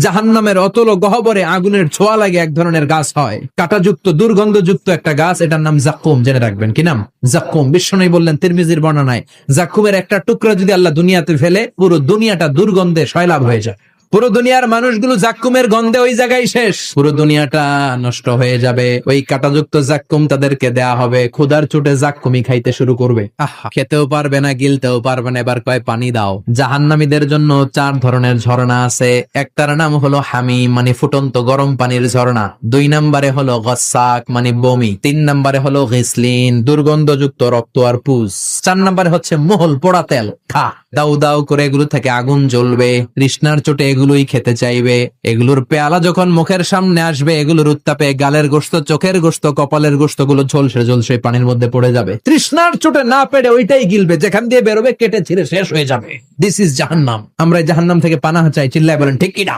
জাহান্নামের অতল গহ্বরে আগুনের ছোঁয়া লাগে এক ধরনের গাছ হয়, কাঁটাযুক্ত দুর্গন্ধযুক্ত একটা গাছ, এটার নাম জাক্কুম। জেনে রাখবেন কি নাম? জাক্কুম। বিশ্বনবী বললেন তিরমিজির বর্ণনায়, জাক্কুমের একটা টুকরা যদি আল্লাহ দুনিয়াতে ফেলে, পুরো দুনিয়াটা দুর্গন্ধে সয়লাব হয়ে যায়। পুরো দুনিয়ার মানুষগুলো জাক্কুমের গন্ধে ওই জায়গায় শেষ, পুরো দুনিয়াটা নষ্ট হয়ে যাবে। ওই কাঁটাযুক্ত জাক্কুম তাদেরকে দেয়া হবে, ক্ষুধার চোটে জাক্কুমি খাইতে শুরু করবে। খেতেও পারবে না, গিলতেও পারবে না, এবার কয় পানি দাও। জাহান্নামীদের জন্য 4 ধরনের ঝর্ণা আছে। একটার নাম হলো হামিম, মানে ফুটন্ত গরম পানির ঝর্ণা। 2 নম্বরে হলো গসাক, মানে বমি। 3 নম্বরে হলো গিসলিন, দুর্গন্ধযুক্ত রক্ত আর পুজ। 4 নম্বরে হচ্ছে মোহল, পোড়া তেল। খা, দাউ দাউ করে এগুলো থেকে আগুন জ্বলবে, তৃষ্ণার চোটে এগুলোই খেতে চাইবে। এগুলোর পেয়ালা যখন মুখের সামনে আসবে, এগুলোর উত্তাপে গালের গোশত, চোখের গোশত, কপালের গোশত গুলো ঝলসে ঝলসে পানির মধ্যে পড়ে যাবে। তৃষ্ণার চোটে না পেরে ওইটাই গিলবে, যেখান দিয়ে বেরোবে কেটে ছিঁড়ে শেষ হয়ে যাবে। দিস ইজ জাহান্নাম। আমরা জাহান্নাম থেকে পানাহ চাই, চিল্লায় বলেন ঠিক কিনা?